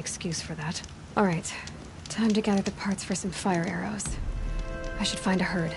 excuse for that. Alright, time to gather the parts for some fire arrows. I should find a herd.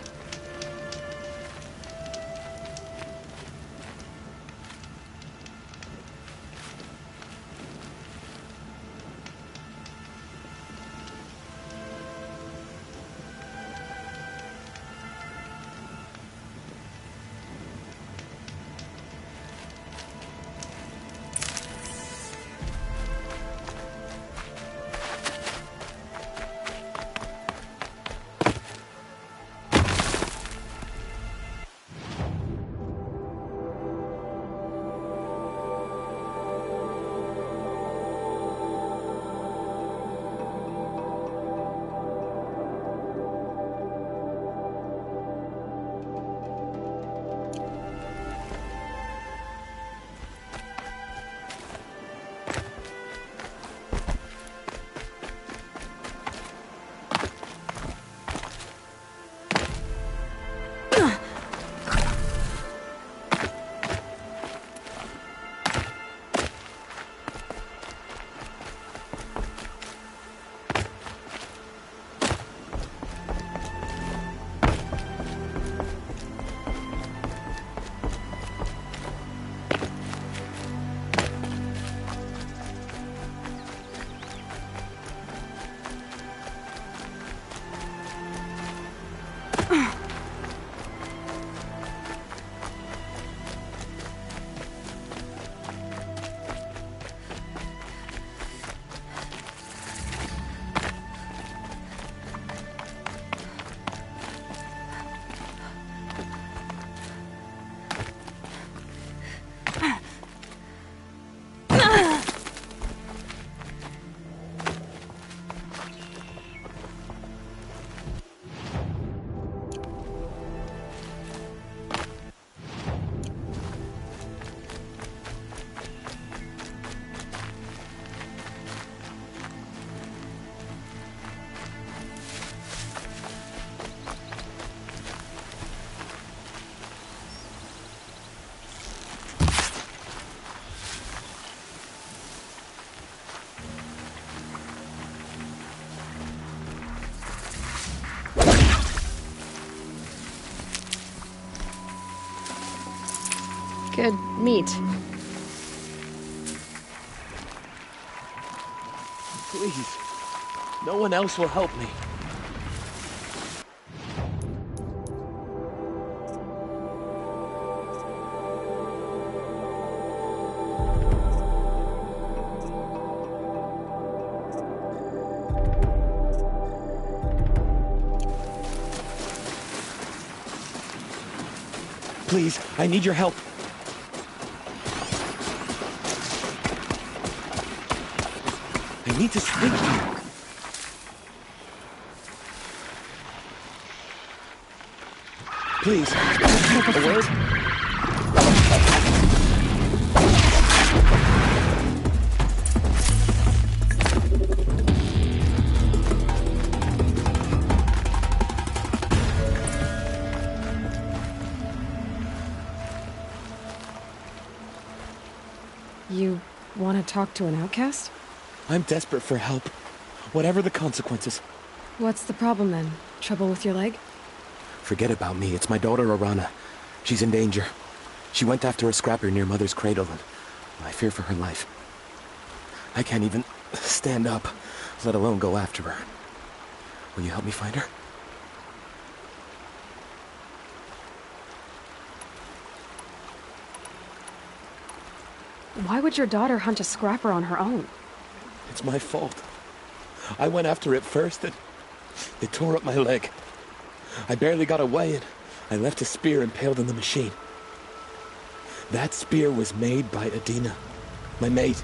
Good meat. Please. No one else will help me. Please, I need your help. I need to speak to you. Please, a word? You want to talk to an outcast? I'm desperate for help. Whatever the consequences. What's the problem then? Trouble with your leg? Forget about me. It's my daughter, Arana. She's in danger. She went after a scrapper near Mother's cradle, and I fear for her life. I can't even stand up, let alone go after her. Will you help me find her? Why would your daughter hunt a scrapper on her own? It's my fault. I went after it first, and it tore up my leg. I barely got away, and I left a spear impaled in the machine. That spear was made by Adina, my mate,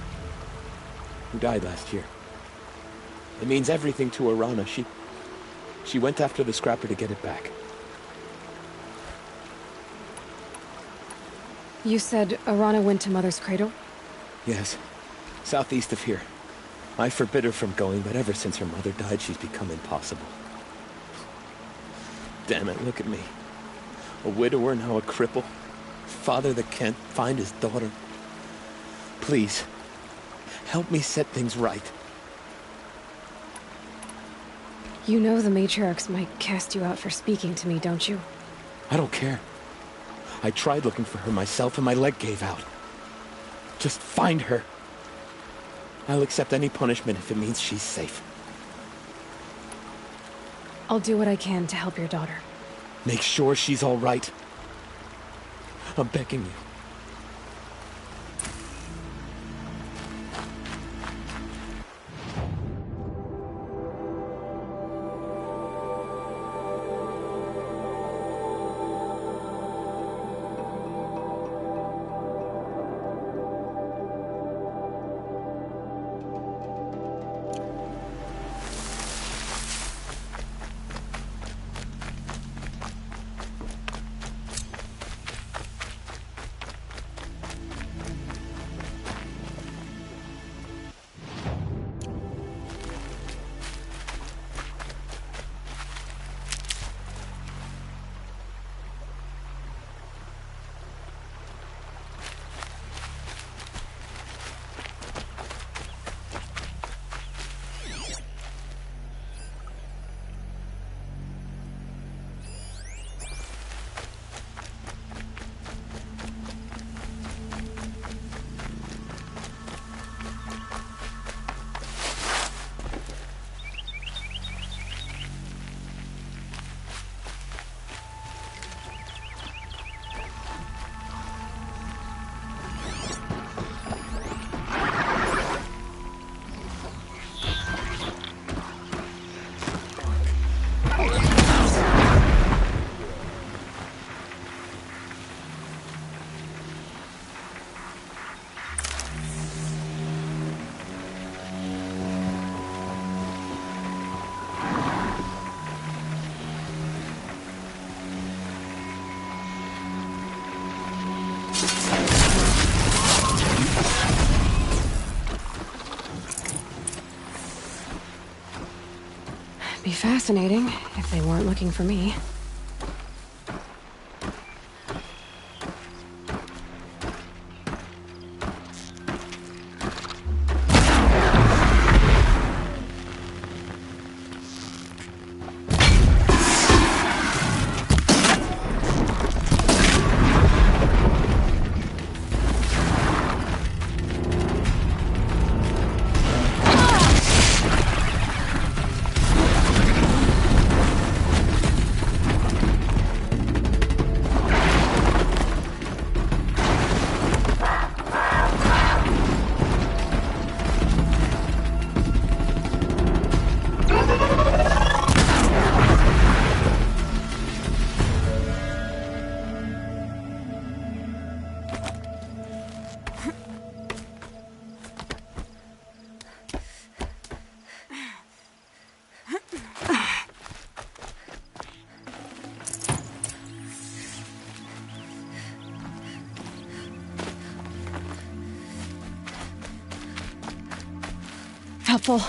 who died last year. It means everything to Arana. She went after the scrapper to get it back. You said Arana went to Mother's cradle? Yes, southeast of here. I forbid her from going, but ever since her mother died, she's become impossible. Damn it, look at me. A widower, now a cripple. Father that can't find his daughter. Please, help me set things right. You know the matriarchs might cast you out for speaking to me, don't you? I don't care. I tried looking for her myself and my leg gave out. Just find her. I'll accept any punishment if it means she's safe. I'll do what I can to help your daughter. Make sure she's all right. I'm begging you. Be fascinating if they weren't looking for me. Helpful.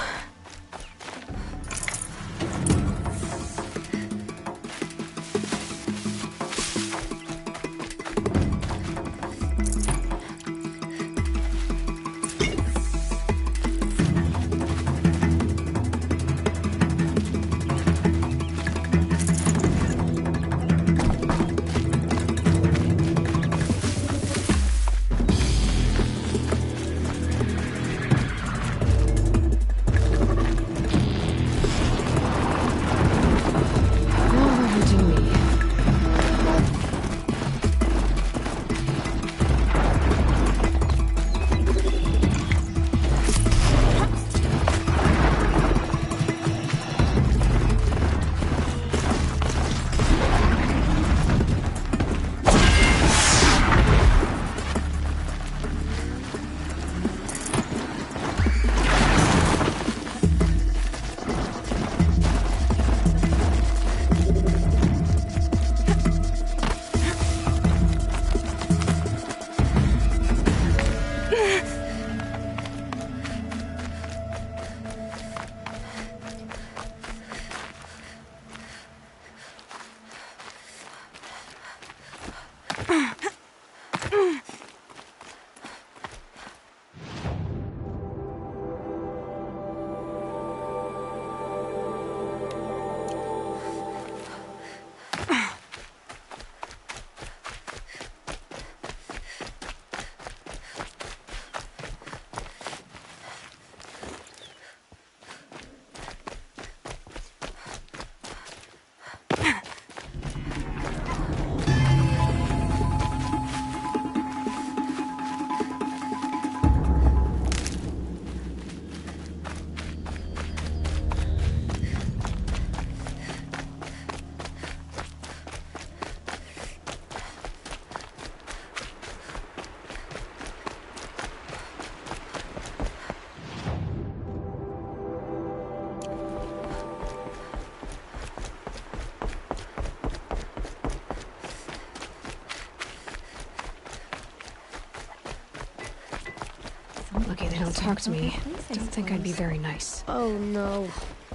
and talk to me, don't think I'd be very nice. Oh no.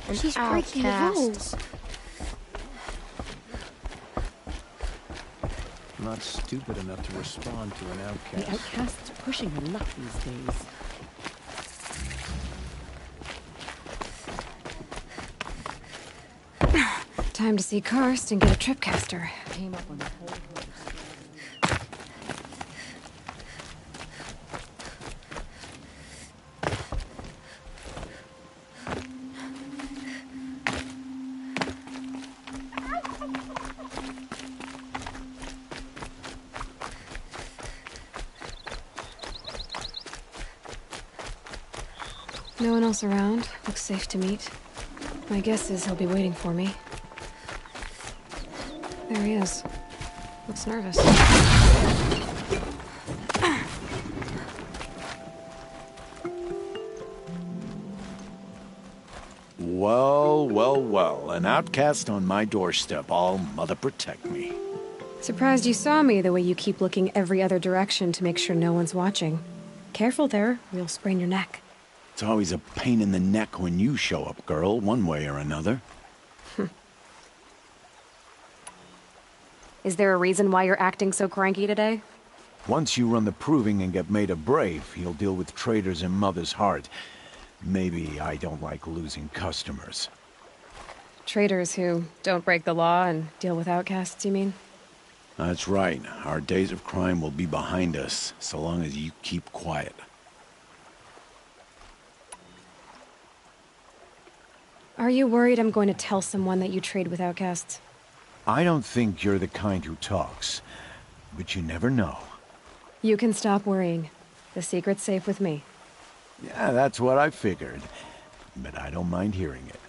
And She's breaking the rules. Not stupid enough to respond to an outcast. The outcast's pushing her luck these days. Time to see Karst and get a tripcaster. Came up on the whole host. No one else around. Looks safe to meet. My guess is he'll be waiting for me. There he is. Looks nervous. Well, well, well. An outcast on my doorstep. All mother protect me. Surprised you saw me the way you keep looking every other direction to make sure no one's watching. Careful there, or you'll sprain your neck. It's always a pain in the neck when you show up, girl, one way or another. Is there a reason why you're acting so cranky today? Once you run the proving and get made a brave, you'll deal with traitors in Mother's Heart. Maybe I don't like losing customers. Traitors who don't break the law and deal with outcasts, you mean? That's right. Our days of crime will be behind us, so long as you keep quiet. Are you worried I'm going to tell someone that you trade with outcasts? I don't think you're the kind who talks, but you never know. You can stop worrying. The secret's safe with me. Yeah, that's what I figured, but I don't mind hearing it.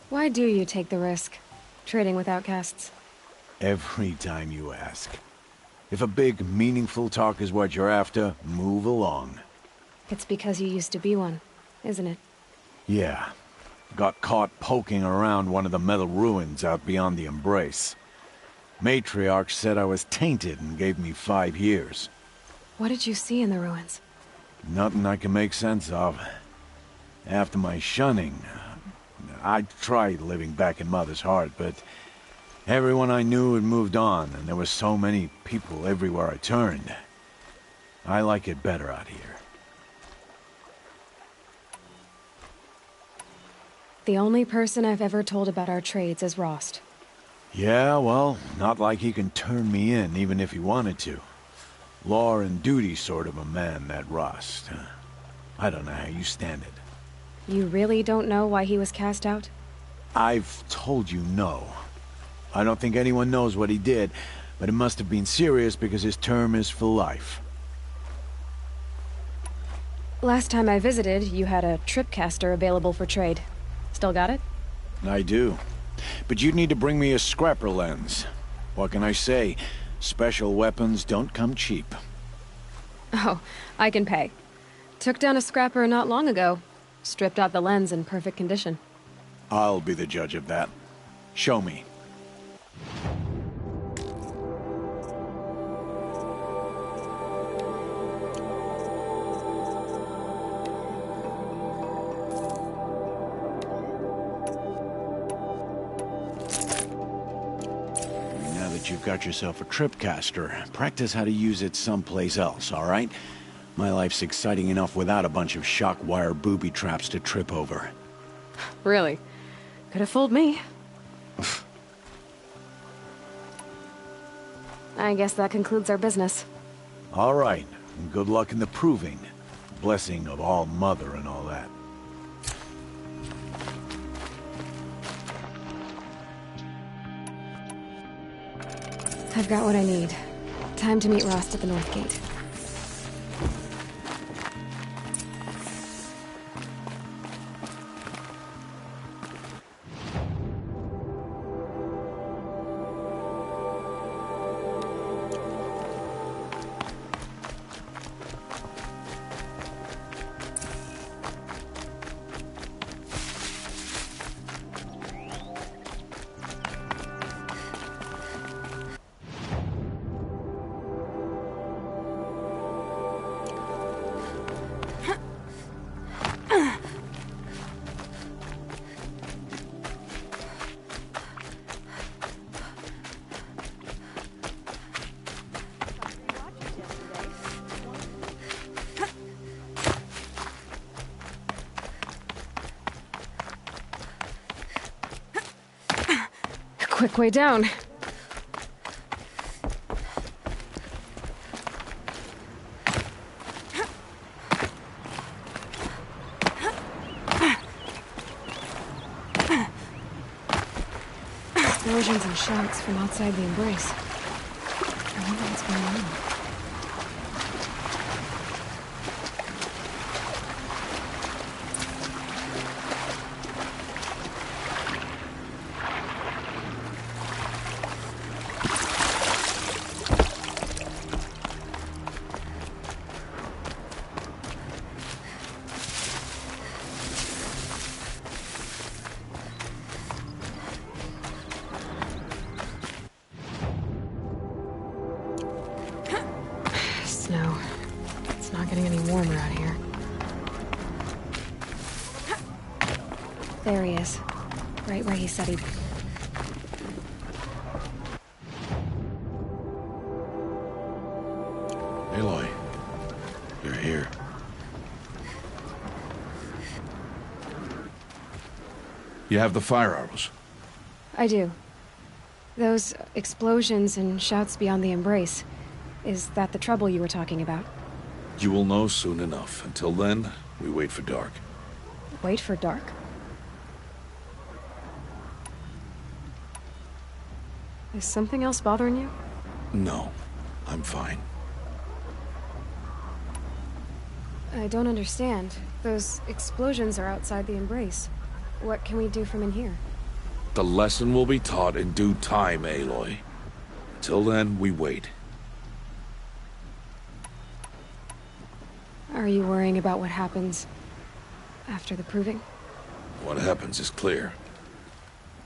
Why do you take the risk, trading with outcasts? Every time you ask. If a big, meaningful talk is what you're after, move along. It's because you used to be one, isn't it? Yeah. Got caught poking around one of the metal ruins out beyond the Embrace. Matriarch said I was tainted and gave me 5 years. What did you see in the ruins? Nothing I can make sense of. After my shunning, I tried living back in Mother's Heart, but everyone I knew had moved on, and there were so many people everywhere I turned. I like it better out here. The only person I've ever told about our trades is Rost. Yeah, well, not like he can turn me in, even if he wanted to. Law and duty sort of a man, that Rost. I don't know how you stand it. You really don't know why he was cast out? I've told you no. I don't think anyone knows what he did, but it must have been serious because his term is for life. Last time I visited, you had a tripcaster available for trade. Still got it? I do. But you'd need to bring me a scrapper lens. What can I say? Special weapons don't come cheap. Oh, I can pay. Took down a scrapper not long ago. Stripped out the lens in perfect condition. I'll be the judge of that. Show me. Now that you've got yourself a tripcaster, practice how to use it someplace else, all right? My life's exciting enough without a bunch of shock wire booby traps to trip over. Really? Could have fooled me. I guess that concludes our business. All right, and good luck in the proving. Blessing of All Mother and all that. I've got what I need. Time to meet Rost at the North Gate. quick way down. Explosions and shouts from outside the embrace. I wonder what's going on. Snow. It's not getting any warmer out here. There he is. Right where he said he'd... Aloy, you're here. You have the fire arrows. I do. Those explosions and shouts beyond the embrace. Is that the trouble you were talking about? You will know soon enough. Until then, we wait for dark. Wait for dark? Is something else bothering you? No, I'm fine. I don't understand. Those explosions are outside the embrace. What can we do from in here? The lesson will be taught in due time, Aloy. Until then, we wait. Are you worrying about what happens after the proving? What happens is clear.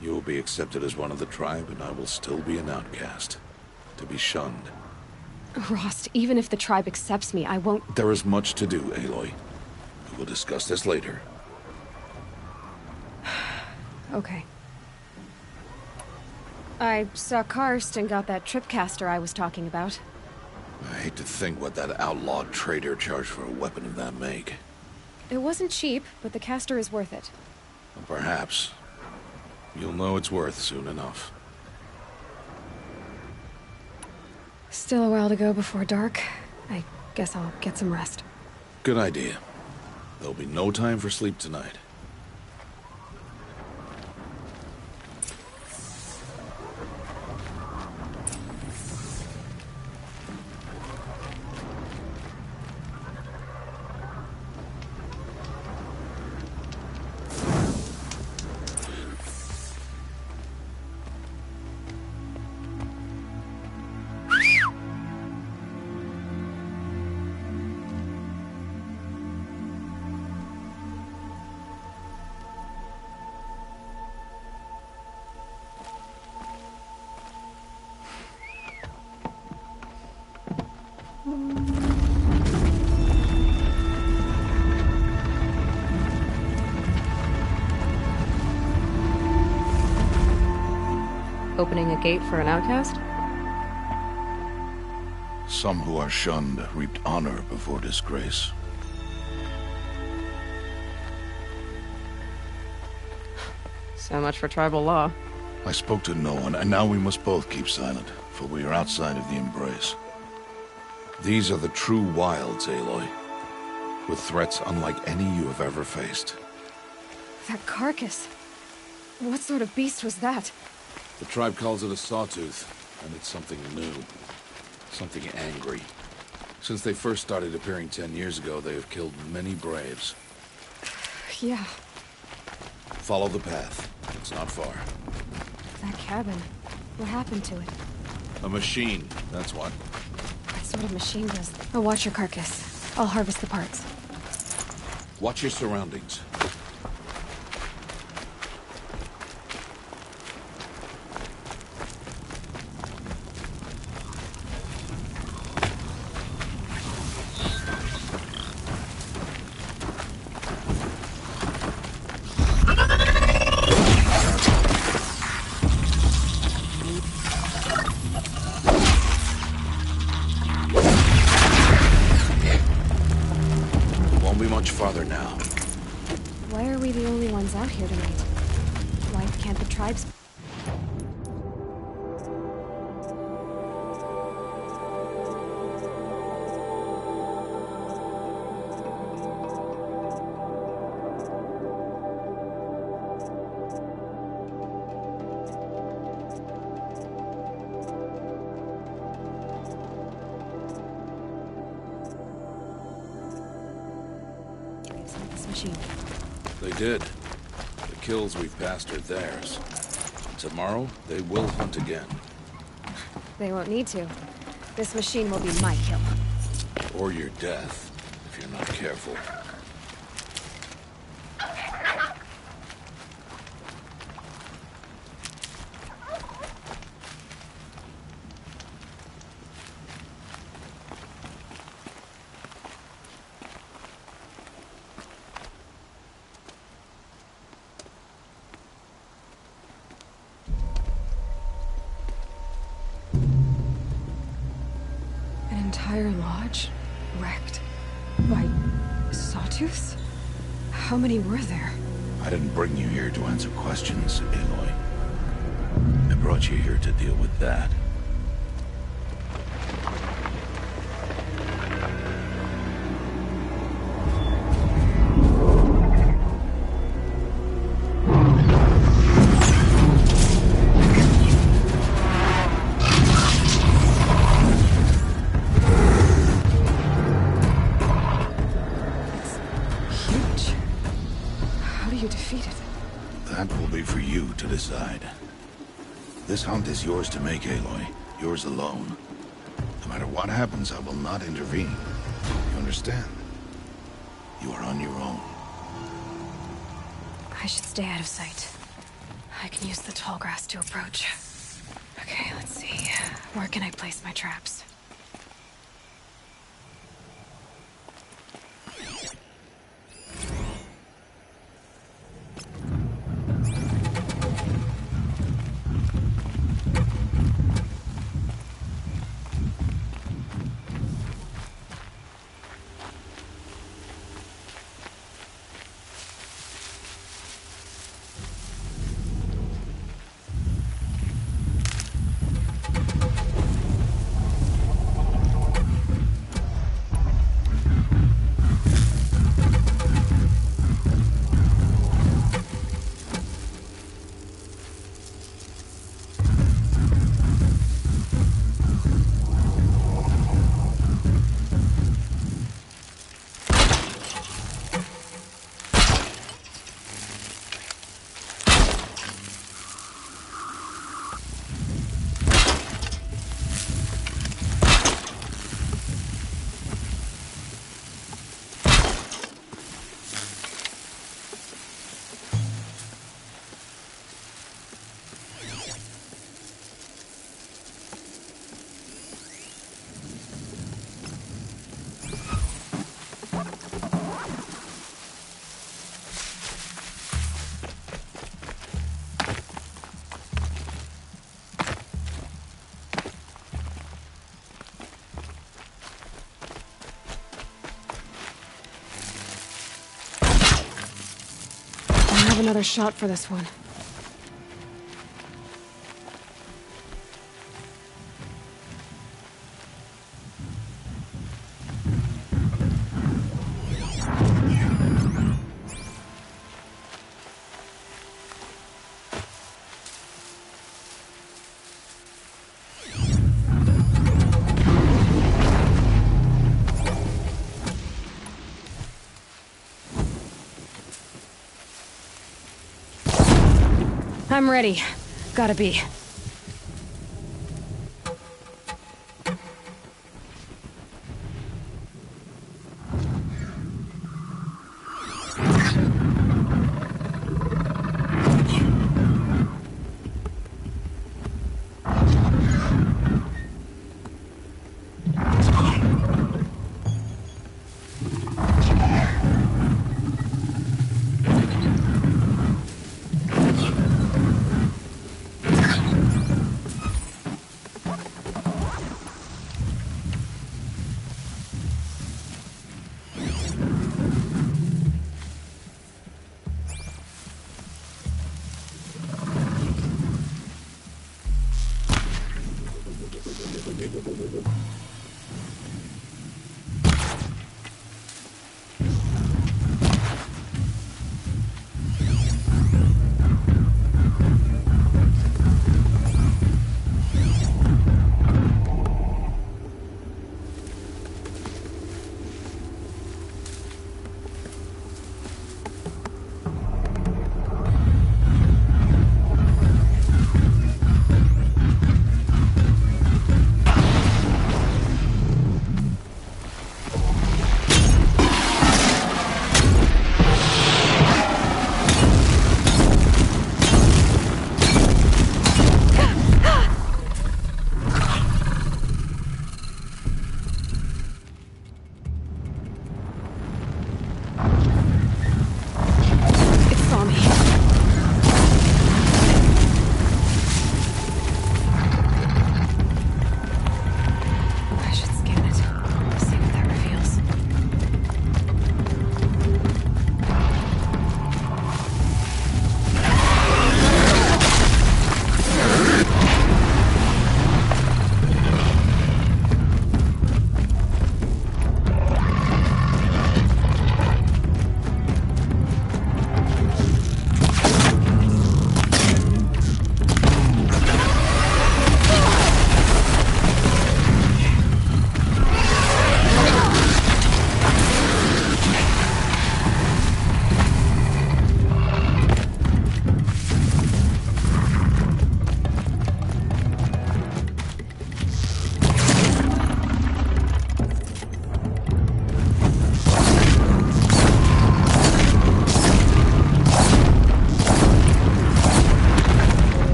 You will be accepted as one of the tribe, and I will still be an outcast. To be shunned. Rost, even if the tribe accepts me, I won't... There is much to do, Aloy. We will discuss this later. Okay. I saw Karst and got that tripcaster I was talking about. I hate to think what that outlawed trader charged for a weapon of that make. It wasn't cheap, but the caster is worth it. Well, perhaps. You'll know it's worth soon enough. Still a while to go before dark. I guess I'll get some rest. Good idea. There'll be no time for sleep tonight. Opening a gate for an outcast? Some who are shunned reaped honor before disgrace. So much for tribal law. I spoke to no one, and now we must both keep silent, for we are outside of the embrace. These are the true wilds, Aloy, with threats unlike any you have ever faced. That carcass. What sort of beast was that? The tribe calls it a sawtooth, and it's something new. Something angry. Since they first started appearing 10 years ago, they have killed many braves. Yeah, Follow the path. It's not far. that cabin. What happened to it? A machine, that's what. What sort of machine does... I'll watch your carcass. I'll harvest the parts. Watch your surroundings. Won't be much farther now. Why are we the only ones out here tonight? Why can't the tribes... this machine. They did. The kills we've passed are theirs. And tomorrow, they will hunt again. They won't need to. This machine will be my kill. Or your death, if you're not careful. An entire lodge wrecked by sawtooths? How many were there? I didn't bring you here to answer questions, Aloy. I brought you here to deal with that. Huge. How do you defeat it? That will be for you to decide. This hunt is yours to make, Aloy. Yours alone. No matter what happens, I will not intervene. You understand? You are on your own. I should stay out of sight. I can use the tall grass to approach. Okay, let's see. Where can I place my traps? I have another shot for this one. I'm ready. Gotta be.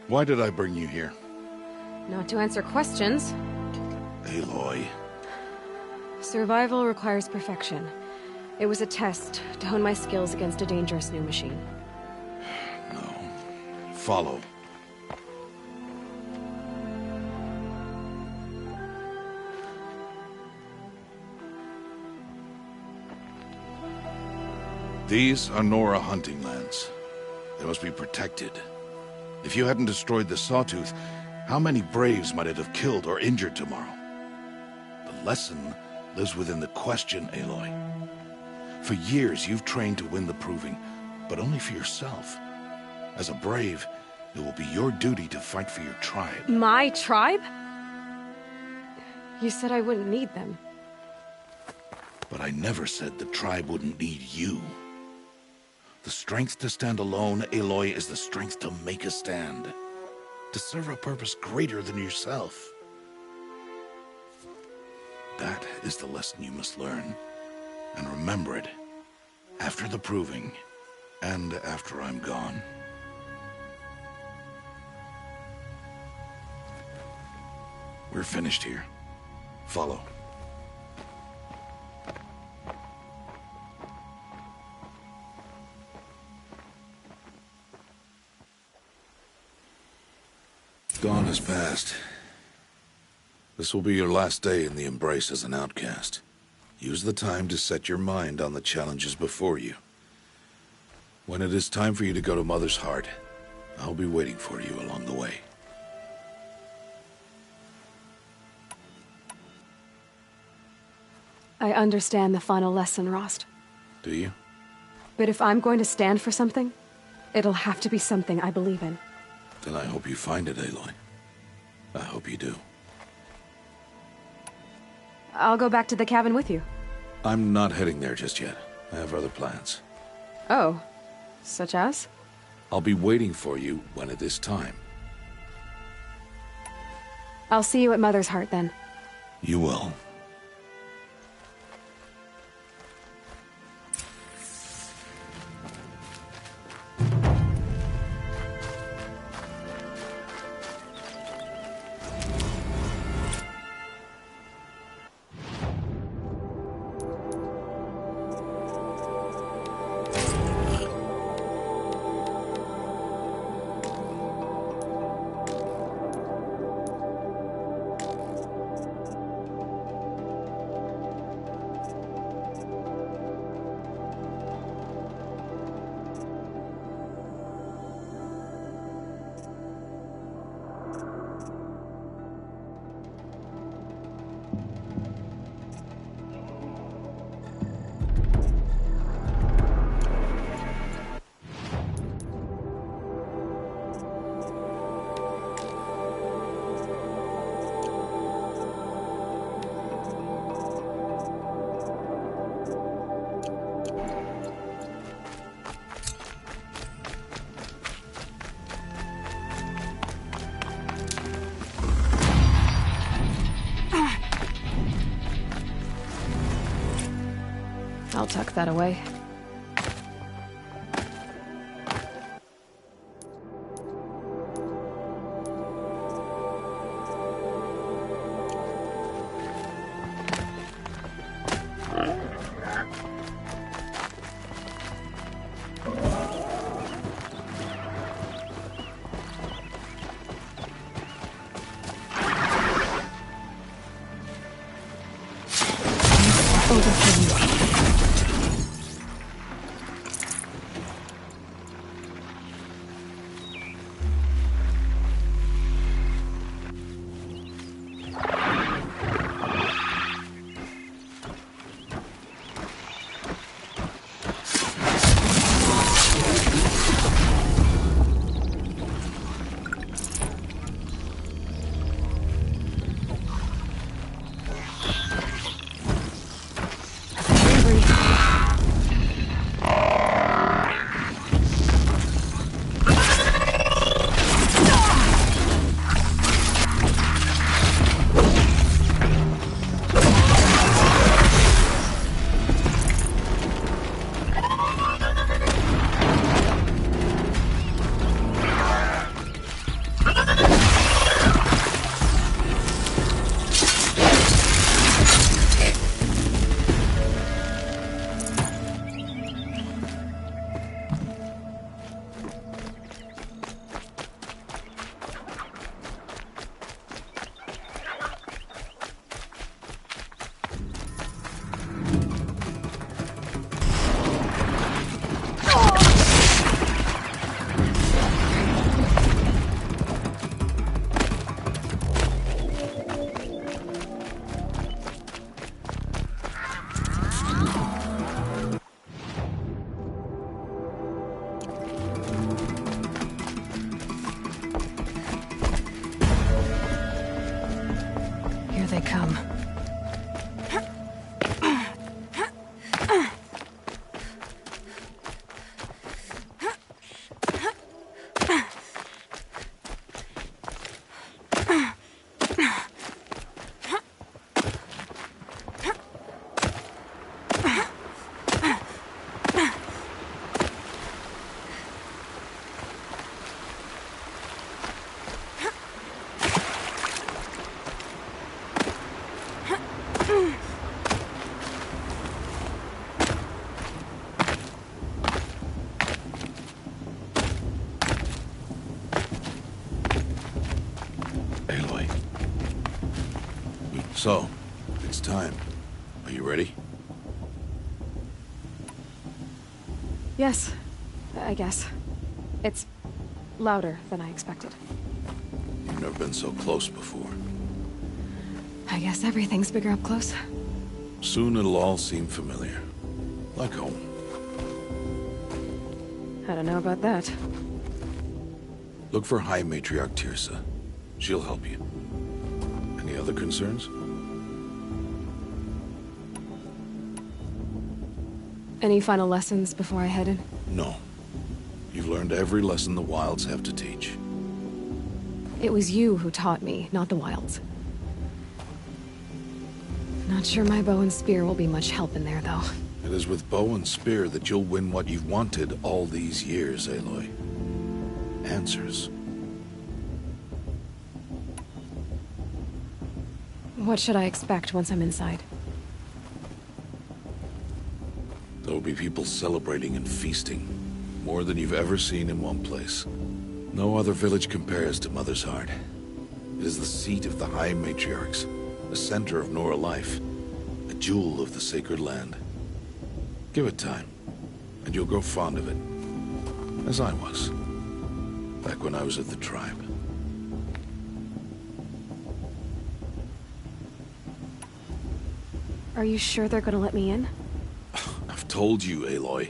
Why did I bring you here? Not to answer questions. Aloy. Survival requires perfection. It was a test to hone my skills against a dangerous new machine. No. Follow. These are Nora hunting lands. They must be protected. If you hadn't destroyed the Sawtooth, how many Braves might it have killed or injured tomorrow? The lesson lives within the question, Aloy. For years, you've trained to win the Proving, but only for yourself. As a Brave, it will be your duty to fight for your tribe. My tribe? You said I wouldn't need them. But I never said the tribe wouldn't need you. The strength to stand alone, Aloy, is the strength to make a stand. To serve a purpose greater than yourself. That is the lesson you must learn. And remember it. After the Proving. And after I'm gone. We're finished here. Follow. Dawn has passed. This will be your last day in the Embrace as an outcast. Use the time to set your mind on the challenges before you. When it is time for you to go to Mother's Heart, I'll be waiting for you along the way. I understand the final lesson, Rost. Do you? But if I'm going to stand for something, it'll have to be something I believe in. Then I hope you find it, Aloy. I hope you do. I'll go back to the cabin with you. I'm not heading there just yet. I have other plans. Oh, such as? I'll be waiting for you when it is time. I'll see you at Mother's Heart then. You will. I'll tuck that away. So, it's time. Are you ready? Yes, I guess. It's louder than I expected. You've never been so close before. I guess everything's bigger up close. Soon it'll all seem familiar. Like home. I don't know about that. Look for High Matriarch Tirsa. She'll help you. Any other concerns? Any final lessons before I head in? No. You've learned every lesson the Wilds have to teach. It was you who taught me, not the Wilds. Not sure my bow and spear will be much help in there, though. It is with bow and spear that you'll win what you've wanted all these years, Aloy. Answers. What should I expect once I'm inside? There will be people celebrating and feasting. More than you've ever seen in one place. No other village compares to Mother's Heart. It is the seat of the High Matriarchs, the center of Nora life, a jewel of the sacred land. Give it time, and you'll grow fond of it. As I was, back when I was at the tribe. Are you sure they're gonna let me in? I've told you, Aloy.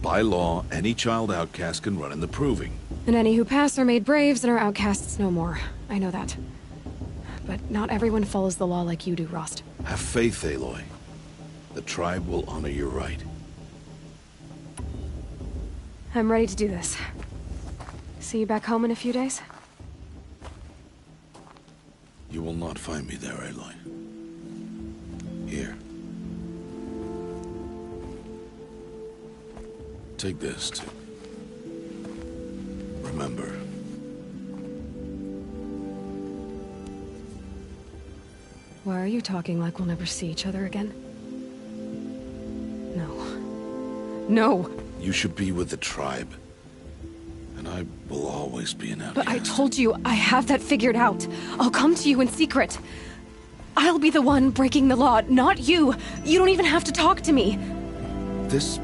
By law, any child outcast can run in the Proving. And any who pass are made braves and are outcasts no more. I know that. But not everyone follows the law like you do, Rost. Have faith, Aloy. The tribe will honor your right. I'm ready to do this. See you back home in a few days? You will not find me there, Aloy. Here. Take this, to remember. Why are you talking like we'll never see each other again? No. No! You should be with the tribe. And I will always be an outcast. But I told you, I have that figured out. I'll come to you in secret. I'll be the one breaking the law, not you. You don't even have to talk to me. This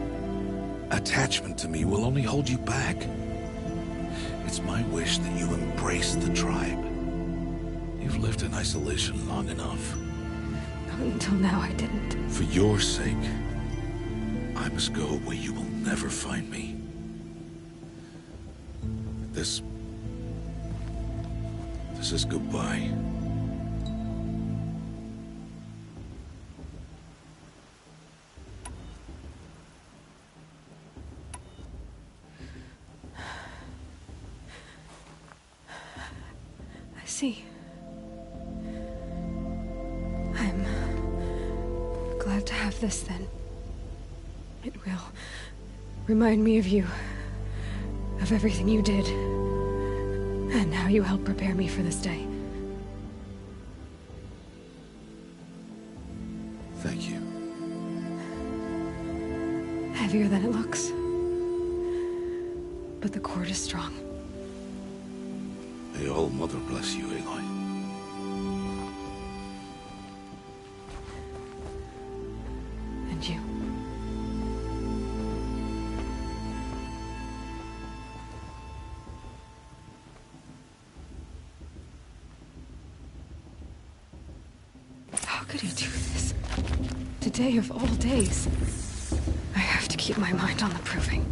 attachment to me will only hold you back. It's my wish that you embrace the tribe. You've lived in isolation long enough. Until now, I didn't. For your sake, I must go where you will never find me. This is goodbye. I see. I'm glad to have this then. It will remind me of you, of everything you did, and how you helped prepare me for this day. Thank you. Heavier than it looks. But the cord is strong. May All Mother bless you, Aloy. And you. How could he do this? Today of all days. I have to keep my mind on the Proving.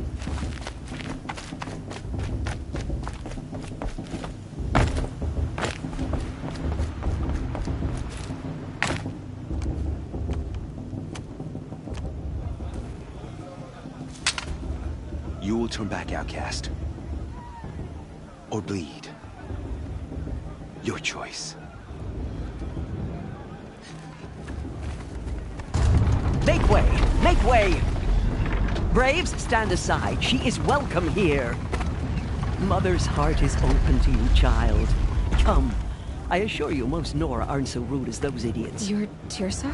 You will turn back, outcast. Or bleed. Your choice. Make way! Make way! Braves, stand aside. She is welcome here. Mother's heart is open to you, child. Come. I assure you, most Nora aren't so rude as those idiots. You're Tirsa?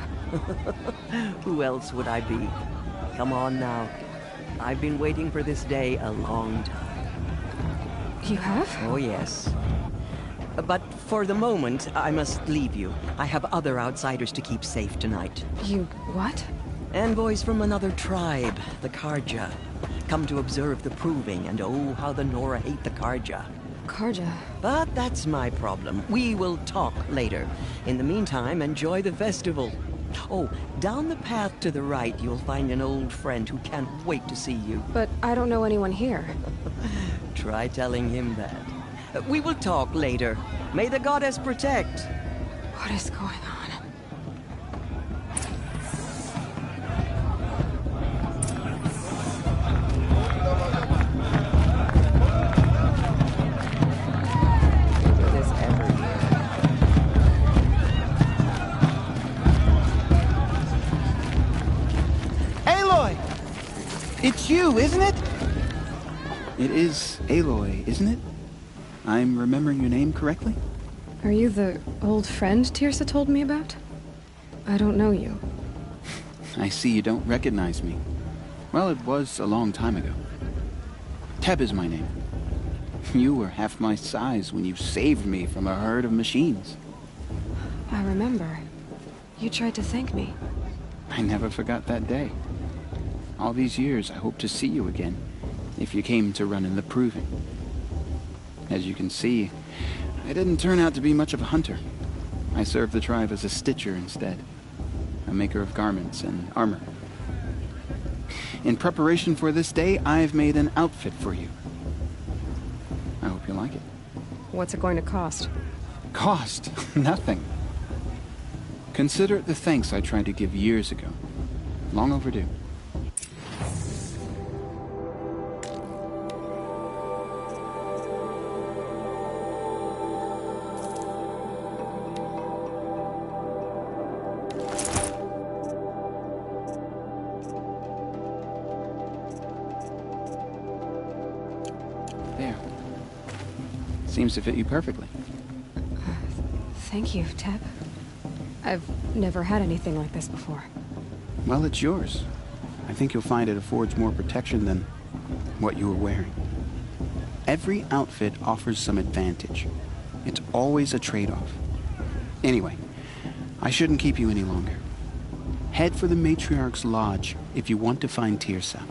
Who else would I be? Come on now. I've been waiting for this day a long time. You have? Oh, yes. But for the moment, I must leave you. I have other outsiders to keep safe tonight. You what? Envoys from another tribe, the Carja. Come to observe the proving, and oh, how the Nora hate the Carja. Carja. But that's my problem. We will talk later. In the meantime, enjoy the festival. Oh, down the path to the right, you'll find an old friend who can't wait to see you. But I don't know anyone here. Try telling him that. We will talk later. May the goddess protect. What is going on? It's you, isn't it? It is Aloy, isn't it? I'm remembering your name correctly? Are you the old friend Teersa told me about? I don't know you. I see you don't recognize me. Well, it was a long time ago. Teb is my name. You were half my size when you saved me from a herd of machines. I remember. You tried to thank me. I never forgot that day. All these years, I hope to see you again, if you came to run in the Proving. As you can see, I didn't turn out to be much of a hunter. I served the tribe as a stitcher instead, a maker of garments and armor. In preparation for this day, I've made an outfit for you. I hope you like it. What's it going to cost? Cost? Nothing. Consider it the thanks I tried to give years ago. Long overdue. There. Seems to fit you perfectly. Thank you, Teb. I've never had anything like this before. Well, it's yours. I think you'll find it affords more protection than what you were wearing. Every outfit offers some advantage. It's always a trade-off. Anyway, I shouldn't keep you any longer. Head for the Matriarch's Lodge if you want to find Teersa.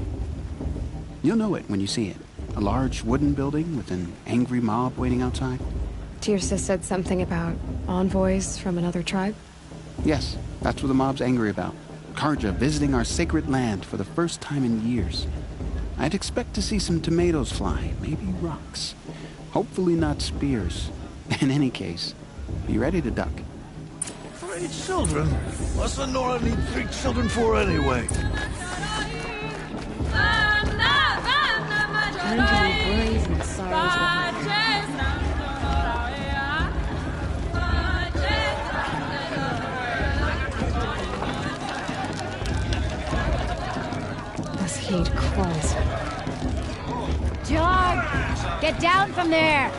You'll know it when you see it. A large wooden building with an angry mob waiting outside. Teersa said something about envoys from another tribe? Yes, that's what the mob's angry about. Carja visiting our sacred land for the first time in years. I'd expect to see some tomatoes fly, maybe rocks. Hopefully not spears. In any case, be ready to duck. 3 children? What's the Nora need 3 children for anyway? Time to be brave and sorrows behind you. This heat crawls. John! Get down from there!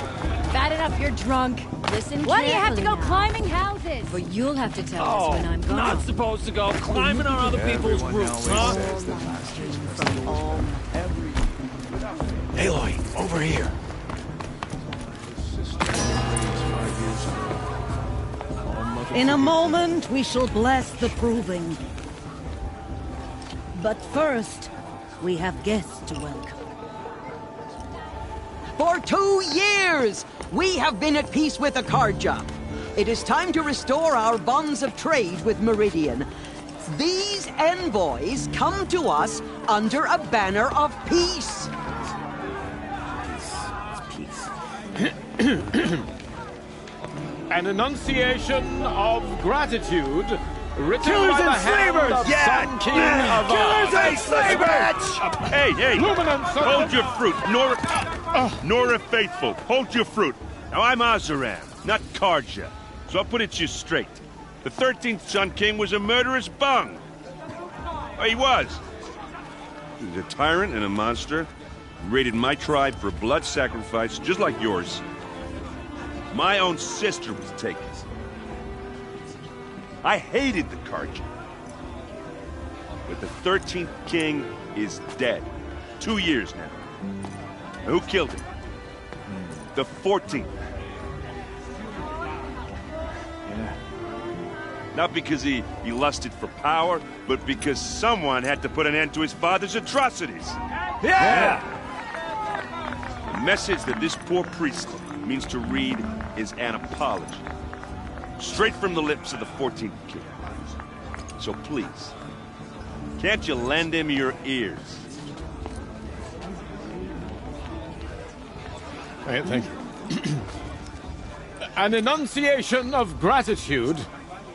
Bad enough you're drunk. Listen Why do you have to go carefully now. climbing houses? But you'll have to tell us when I'm gone. Not supposed to go climbing on other people's roofs, huh? From all Aloy, over here. In a moment, we shall bless the proving. But first, we have guests to welcome. For 2 years, we have been at peace with the Carja. It is time to restore our bonds of trade with Meridian. These envoys come to us under a banner of peace. An enunciation of gratitude written Killers by the and hand slavers! of Yeah! Sun King Yeah! of Killers and slavers! Hey, hey! Luminance, Hold your fruit, Nora Faithful, hold your fruit. Now, I'm Oseram, not Carja, so I'll put it to you straight. The 13th Sun King was a murderous bung. Oh, he was. He was a tyrant and a monster. He raided my tribe for blood sacrifice, just like yours. My own sister was taken. I hated the Carja. But the 13th king is dead. 2 years now. Who killed him? The 14th. Not because he lusted for power, but because someone had to put an end to his father's atrocities. Yeah! The message that this poor priest means to read is an apology. Straight from the lips of the 14th king. So please, can't you lend him your ears? Thank you. An enunciation of gratitude,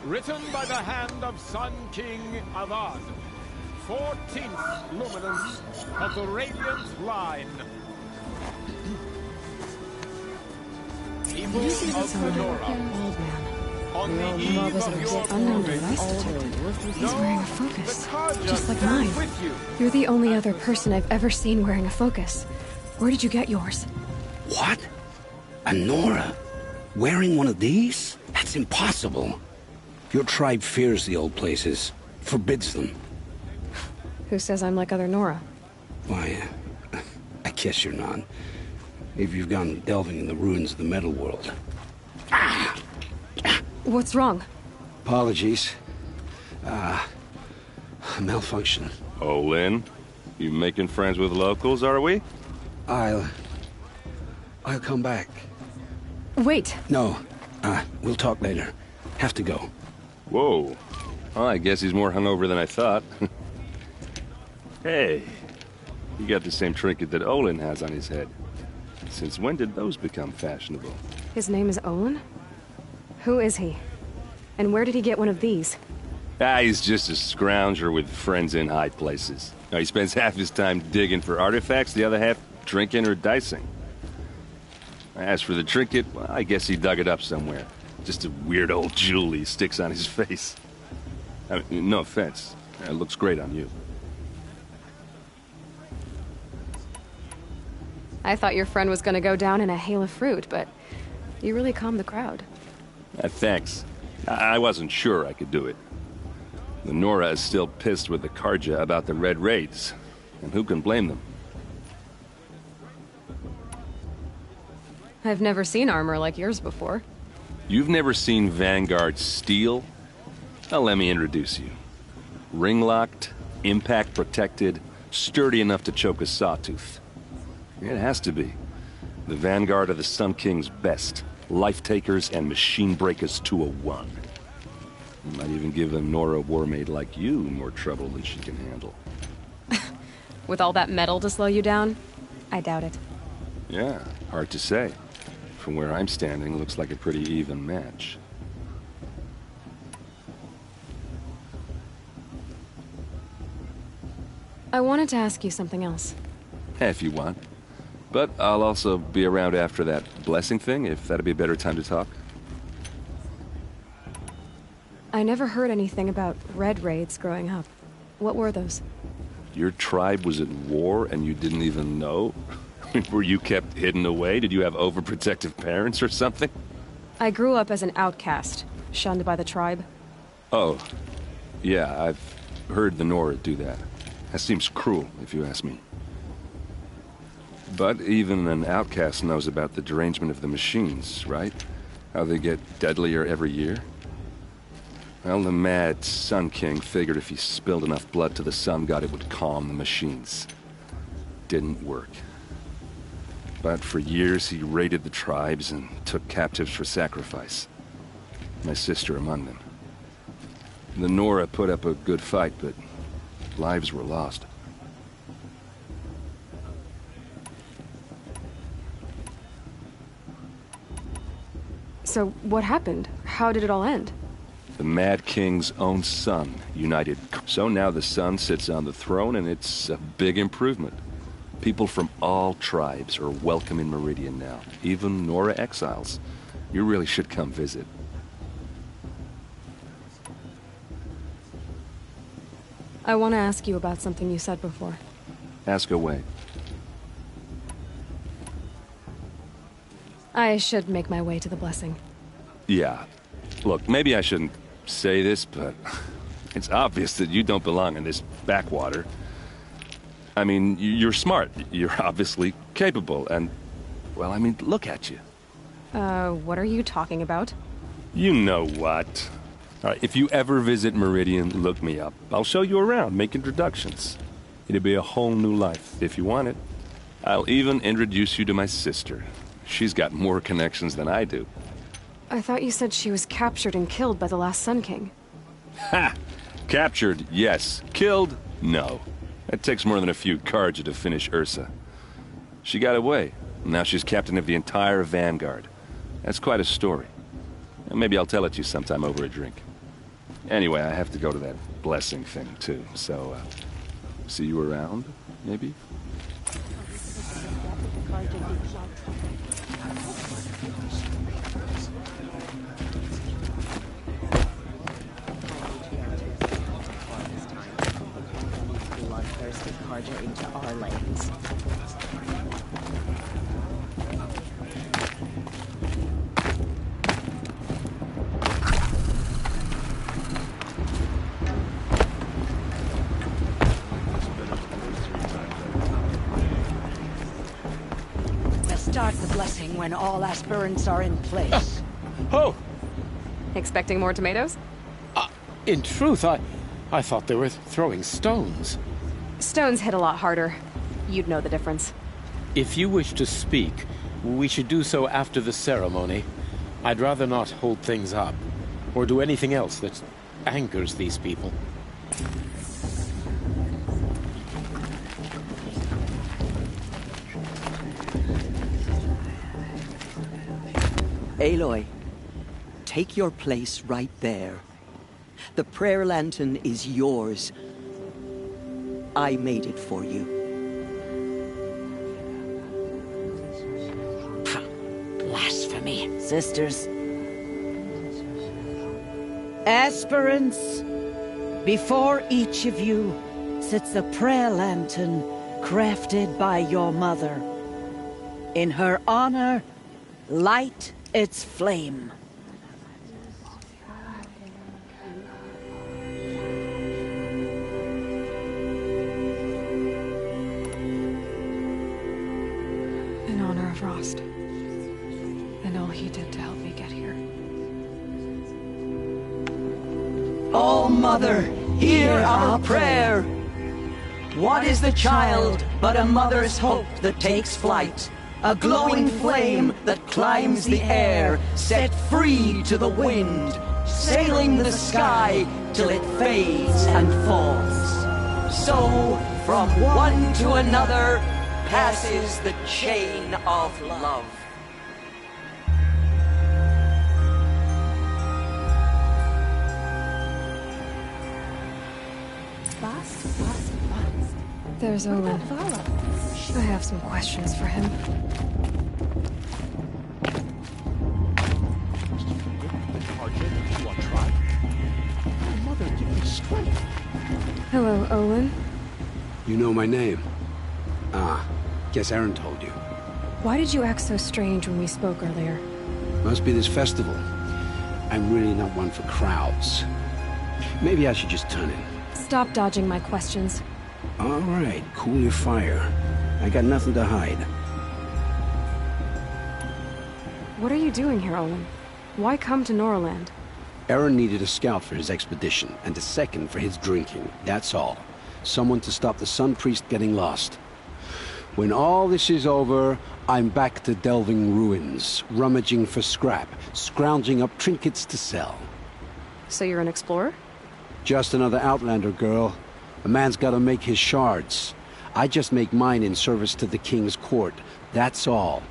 written by the hand of Sun King Avad, 14th luminance of the Radiant Line. People of Fedora. On the eve of your unknown device detected. He's wearing a focus, just like mine. You're the only other person I've ever seen wearing a focus. Where did you get yours? What? A Nora? Wearing one of these? That's impossible. Your tribe fears the old places, forbids them. Who says I'm like other Nora? Why, I guess you're not. If you've gone delving in the ruins of the metal world. What's wrong? Apologies. Malfunction. Oh, Lynn? You making friends with locals, are we? I'll come back. Wait. No. We'll talk later. Have to go. Whoa. Well, I guess he's more hungover than I thought. Hey. You got the same trinket that Olin has on his head. Since when did those become fashionable? His name is Olin? Who is he? And where did he get one of these? He's just a scrounger with friends in high places. Now, he spends half his time digging for artifacts, the other half drinking or dicing. As for the trinket, well, I guess he dug it up somewhere. Just a weird old jewel he sticks on his face. I mean, no offense. It looks great on you. I thought your friend was gonna go down in a hail of fruit, but you really calmed the crowd. Thanks. I wasn't sure I could do it. The Nora is still pissed with the Karja about the Red Raids, and who can blame them? I've never seen armor like yours before. You've never seen Vanguard steel? Well, let me introduce you. Ring-locked, impact-protected, sturdy enough to choke a sawtooth. It has to be. The Vanguard of the Sun King's best. Life-takers and machine breakers to a one. Might even give a Nora warmaid like you more trouble than she can handle. With all that metal to slow you down? I doubt it. Yeah, hard to say. From where I'm standing, looks like a pretty even match. I wanted to ask you something else. If you want. But I'll also be around after that blessing thing, if that'd be a better time to talk. I never heard anything about Red Raids growing up. What were those? Your tribe was at war and you didn't even know? Were you kept hidden away? Did you have overprotective parents or something? I grew up as an outcast, shunned by the tribe. Oh, yeah, I've heard the Nora do that. That seems cruel, if you ask me. But even an outcast knows about the derangement of the machines, right? How they get deadlier every year? Well, the mad Sun King figured if he spilled enough blood to the Sun God, it would calm the machines. Didn't work. But for years, he raided the tribes and took captives for sacrifice. My sister among them. The Nora put up a good fight, but lives were lost. So what happened? How did it all end? The Mad King's own son united. So now the Sun sits on the throne, and it's a big improvement. People from all tribes are welcome in Meridian now, even Nora exiles. You really should come visit. I want to ask you about something you said before. Ask away. I should make my way to the blessing. Yeah. Look, maybe I shouldn't say this, but it's obvious that you don't belong in this backwater. I mean, you're smart. You're obviously capable, and, well, I mean, look at you. What are you talking about? You know what. All right, if you ever visit Meridian, look me up. I'll show you around, make introductions. It'll be a whole new life, if you want it. I'll even introduce you to my sister. She's got more connections than I do. I thought you said she was captured and killed by the last Sun King. Ha! Captured, yes. Killed, no. It takes more than a few Carja to finish Ursa. She got away. Now she's captain of the entire Vanguard. That's quite a story. And maybe I'll tell it to you sometime over a drink. Anyway, I have to go to that blessing thing, too. So, see you around, maybe? Carja into our lanes. Start the blessing when all aspirants are in place. Oh! Expecting more tomatoes? In truth, I thought they were throwing stones. Stones hit a lot harder. You'd know the difference. If you wish to speak, we should do so after the ceremony. I'd rather not hold things up, or do anything else that angers these people. Aloy, take your place right there. The prayer lantern is yours. I made it for you. Blasphemy. Sisters. Aspirants, before each of you sits a prayer lantern crafted by your mother. In her honor, light its flame. In honor of Rost. And all he did to help me get here. Oh, Mother, hear our prayer. What is the child but a mother's hope that takes flight? A glowing flame that climbs the air, set free to the wind, sailing the sky till it fades and falls. So, from one to another, passes the chain of love. There's Olin. I have some questions for him. Hello, Olin. You know my name? Ah, guess Aaron told you. Why did you act so strange when we spoke earlier? Must be this festival. I'm really not one for crowds. Maybe I should just turn in. Stop dodging my questions. All right, cool your fire. I got nothing to hide. What are you doing here, Olin? Why come to Norland? Aaron needed a scout for his expedition, and a second for his drinking. That's all. Someone to stop the Sun Priest getting lost. When all this is over, I'm back to delving ruins, rummaging for scrap, scrounging up trinkets to sell. So you're an explorer? Just another Outlander, girl. A man's gotta make his shards. I just make mine in service to the King's court. That's all.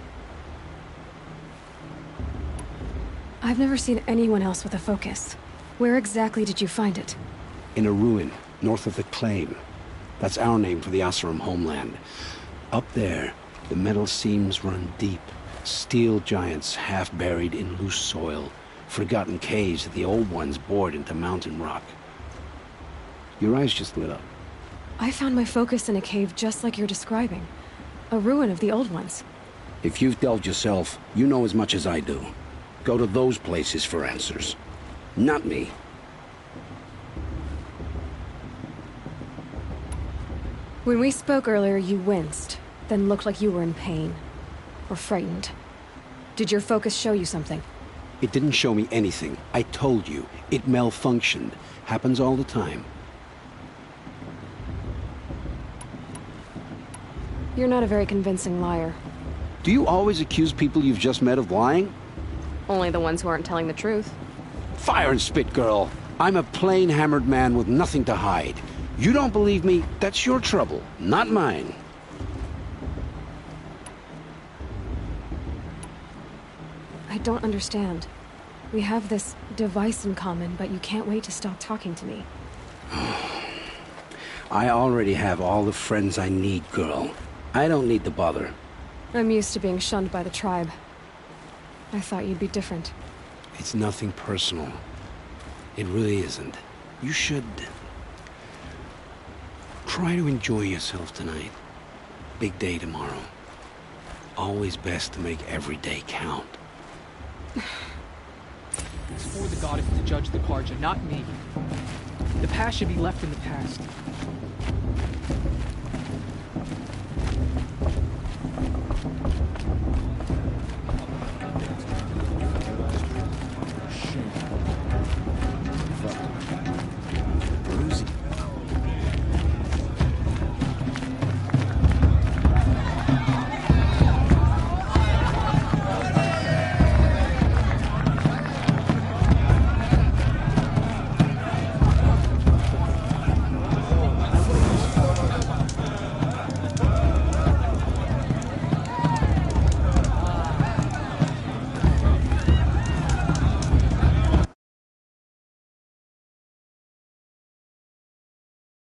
I've never seen anyone else with a focus. Where exactly did you find it? In a ruin, north of the Claim. That's our name for the Oseram homeland. Up there, the metal seams run deep. Steel giants half buried in loose soil. Forgotten caves that the old ones bored into mountain rock. Your eyes just lit up. I found my focus in a cave just like you're describing. A ruin of the old ones. If you've delved yourself, you know as much as I do. Go to those places for answers. Not me. When we spoke earlier, you winced, then looked like you were in pain. Or frightened. Did your focus show you something? It didn't show me anything. I told you. It malfunctioned. Happens all the time. You're not a very convincing liar. Do you always accuse people you've just met of lying? Only the ones who aren't telling the truth. Fire and spit, girl. I'm a plain hammered man with nothing to hide. You don't believe me, that's your trouble, not mine. I don't understand. We have this device in common, but you can't wait to stop talking to me. I already have all the friends I need, girl. I don't need the bother. I'm used to being shunned by the tribe. I thought you'd be different. It's nothing personal. It really isn't. You should... try to enjoy yourself tonight. Big day tomorrow. Always best to make every day count. It's for the goddess to judge the Carja, not me. The past should be left in the past.